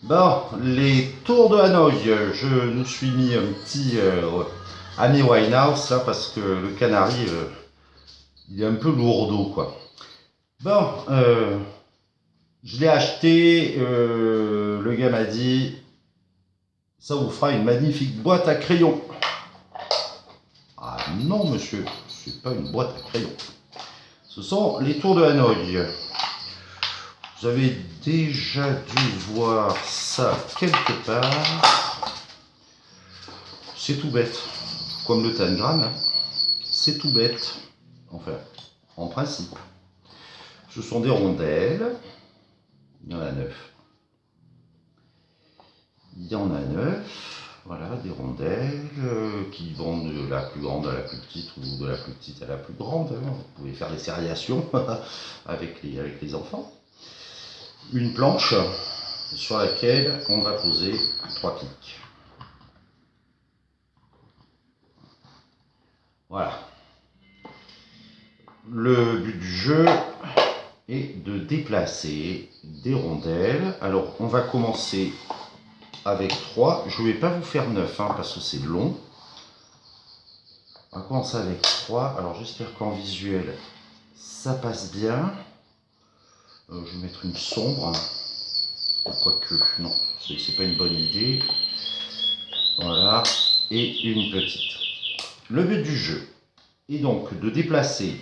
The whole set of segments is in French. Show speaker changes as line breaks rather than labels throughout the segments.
Bon, les tours de Hanoï, je nous suis mis un petit Amy Winehouse là parce que le Canari, il est un peu lourdeau quoi. Bon, je l'ai acheté, le gars m'a dit, ça vous fera une magnifique boîte à crayons. Ah non monsieur, c'est pas une boîte à crayons. Ce sont les tours de Hanoï. Vous avez déjà dû voir ça quelque part. C'est tout bête, comme le tangram, hein. C'est tout bête, enfin, en principe. Ce sont des rondelles, il y en a 9. Il y en a 9, voilà, des rondelles qui vont de la plus grande à la plus petite ou de la plus petite à la plus grande. Hein. Vous pouvez faire des sériations avec les enfants. Une planche sur laquelle on va poser 3 pics. Voilà. Le but du jeu est de déplacer des rondelles. Alors, on va commencer avec 3. Je ne vais pas vous faire 9 hein, parce que c'est long. On va commencer avec 3. Alors, j'espère qu'en visuel, ça passe bien. Je vais mettre une sombre. Quoique, non, c'est pas une bonne idée. Voilà. Et une petite. Le but du jeu est donc de déplacer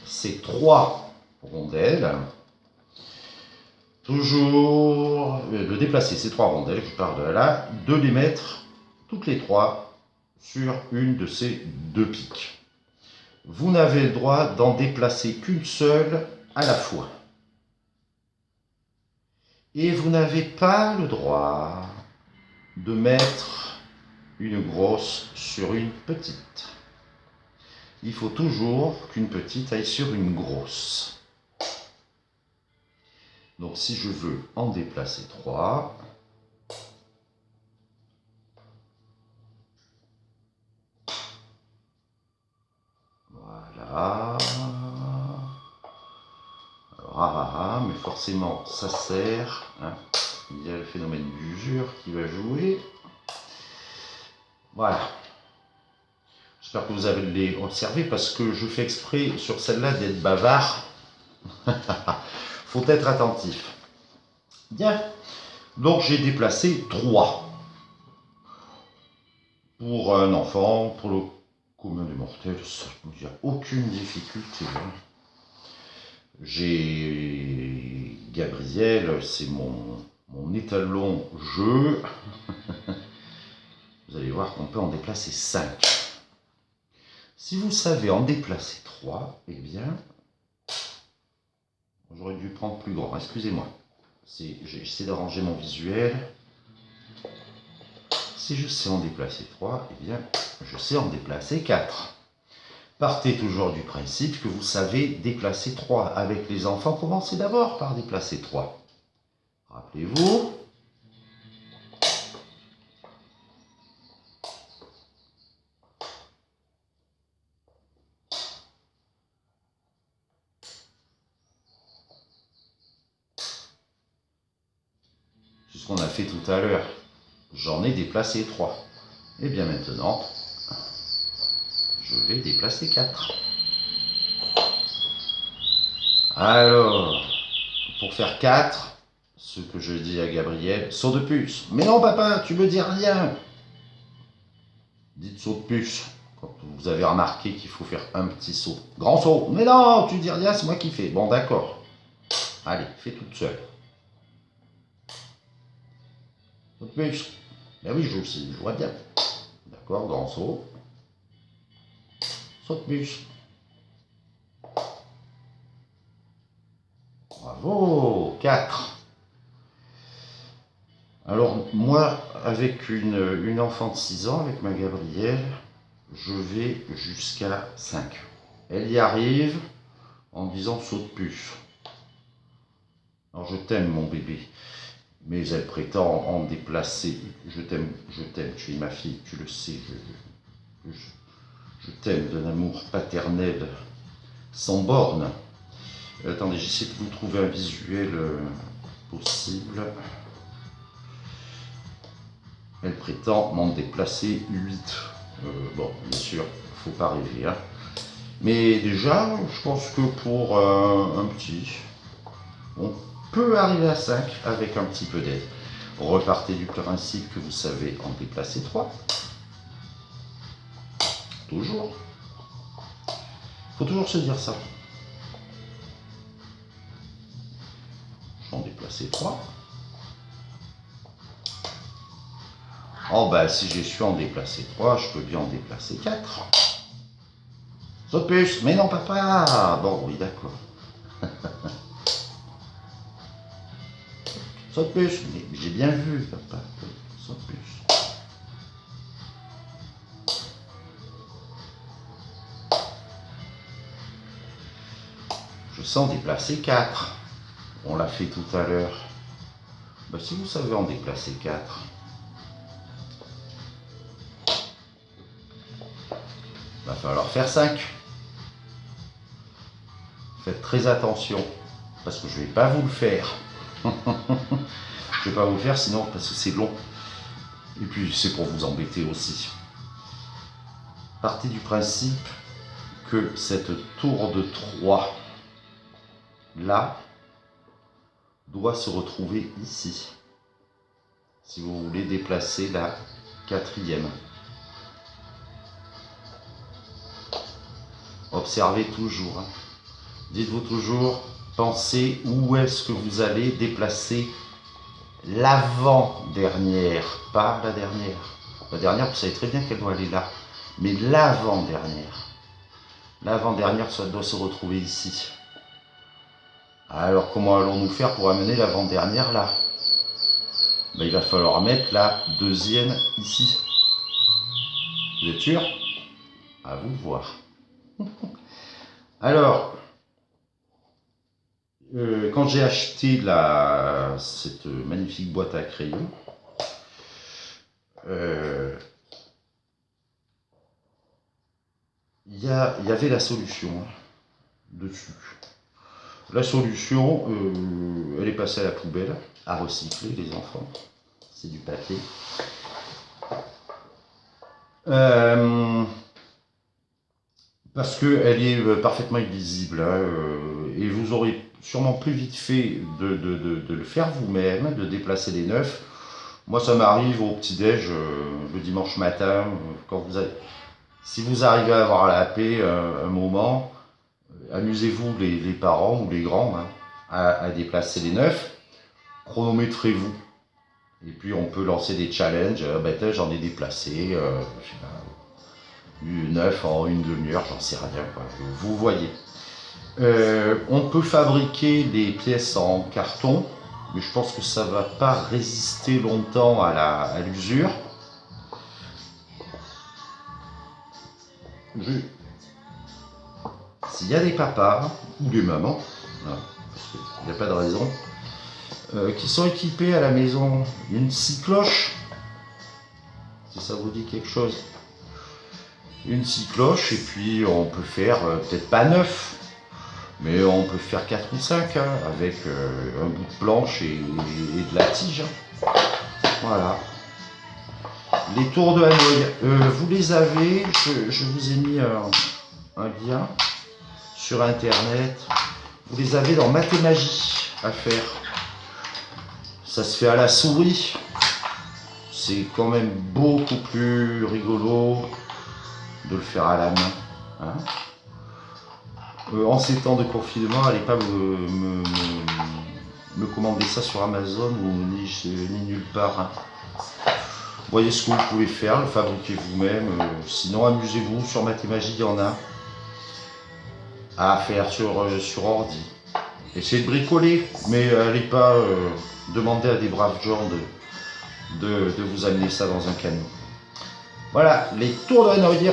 ces 3 rondelles. Toujours de déplacer ces 3 rondelles, je pars de là, de les mettre toutes les 3 sur une de ces 2 piques. Vous n'avez le droit d'en déplacer qu'une seule à la fois. Et vous n'avez pas le droit de mettre une grosse sur une petite. Il faut toujours qu'une petite aille sur une grosse. Donc si je veux en déplacer 3, voilà. Alors, mais forcément ça sert. Hein. Il y a le phénomène d'usure qui va jouer. Voilà. J'espère que vous avez observé parce que je fais exprès sur celle-là d'être bavard. Faut être attentif. Bien. Donc j'ai déplacé 3. Pour un enfant, pour le commun des mortels, il n'y a aucune difficulté. J'ai Gabriel, c'est mon étalon jeu. Vous allez voir qu'on peut en déplacer 5. Si vous savez en déplacer 3, eh bien, j'aurais dû prendre plus grand, excusez-moi. J'essaie d'arranger mon visuel. Si je sais en déplacer 3, eh bien, je sais en déplacer 4. Partez toujours du principe que vous savez déplacer 3. Avec les enfants, commencez d'abord par déplacer 3. Rappelez-vous. C'est ce qu'on a fait tout à l'heure. J'en ai déplacé 3. Et bien maintenant, je vais déplacer 4. Alors, pour faire 4, ce que je dis à Gabriel, saut de puce. Mais non papa, tu me dis rien. Dites saut de puce. Quand vous avez remarqué qu'il faut faire un petit saut. Grand saut. Mais non, tu dis rien, c'est moi qui fais. Bon d'accord. Allez, fais toute seule. Saut de puce. Ben oui, je vois bien. D'accord, grand saut. Saut de puce. Bravo, 4. Alors moi, avec une enfant de 6 ans, avec ma Gabrielle, je vais jusqu'à 5. Elle y arrive en disant saut de puce. Alors je t'aime mon bébé, mais elle prétend en déplacer. Je t'aime, tu es ma fille, tu le sais. Je t'aime d'un amour paternel sans borne. Attendez, j'essaie de vous trouver un visuel possible. Elle prétend m'en déplacer 8. Bon, bien sûr, faut pas rêver. Hein. Mais déjà, je pense que pour un petit, on peut arriver à 5 avec un petit peu d'aide. Repartez du principe que vous savez en déplacer 3. Toujours. Faut toujours se dire ça. Je vais en déplacer 3. Oh bah si j'ai su en déplacer 3, je peux bien en déplacer 4. Saute plus. Mais non papa. Bon oui d'accord. Saute plus. Mais j'ai bien vu papa. Saute plus. Je sais en déplacer 4. On l'a fait tout à l'heure. Bah, si vous savez en déplacer 4, va falloir faire 5. Faites très attention, parce que je ne vais pas vous le faire. Je ne vais pas vous le faire sinon parce que c'est long. Et puis c'est pour vous embêter aussi. Partez du principe que cette tour de 3 là doit se retrouver ici. Si vous voulez déplacer la 4e. Observez toujours. Hein. Dites-vous toujours, pensez où est-ce que vous allez déplacer l'avant-dernière, pas la dernière. La dernière, vous savez très bien qu'elle doit aller là. Mais l'avant-dernière. L'avant-dernière, ça doit se retrouver ici. Alors, comment allons-nous faire pour amener l'avant-dernière là? Ben, il va falloir mettre la 2e ici. Vous êtes sûr? À vous de voir. Alors, quand j'ai acheté cette magnifique boîte à crayons, il y avait la solution hein, dessus. La solution, elle est passée à la poubelle, à recycler les enfants. C'est du papier. Parce qu'elle est parfaitement illisible. Hein, et vous aurez sûrement plus vite fait de le faire vous-même, de déplacer les 9. Moi, ça m'arrive au petit-déj le dimanche matin, quand si vous arrivez à avoir la paix un moment, amusez-vous les parents ou les grands hein, à déplacer les 9. Chronométrez-vous. Et puis on peut lancer des challenges. J'en ai déplacé 9 en une demi-heure, j'en sais rien. Quoi. Vous voyez. On peut fabriquer des pièces en carton, mais je pense que ça ne va pas résister longtemps à l'usure. S'il y a des papas ou des mamans, hein, parce qu'il n'y a pas de raison, qui sont équipés à la maison d'une scie cloche, si ça vous dit quelque chose, une scie cloche, et puis on peut faire peut-être pas 9, mais on peut faire 4 ou 5 hein, avec un bout de planche et de la tige. Voilà. Les tours de Hanoï, vous les avez, je vous ai mis un lien sur internet, vous les avez dans Mathémagie à faire. Ça se fait à la souris, c'est quand même beaucoup plus rigolo de le faire à la main. Hein. En ces temps de confinement, allez pas me commander ça sur Amazon ou ni nulle part. Hein. Voyez ce que vous pouvez faire, le fabriquez vous-même. Sinon, amusez-vous, sur Mathémagie, il y en a à faire sur ordi. Essayez de bricoler, mais allez pas demander à des braves gens de vous amener ça dans un camion. Voilà, les tours de Hanoï.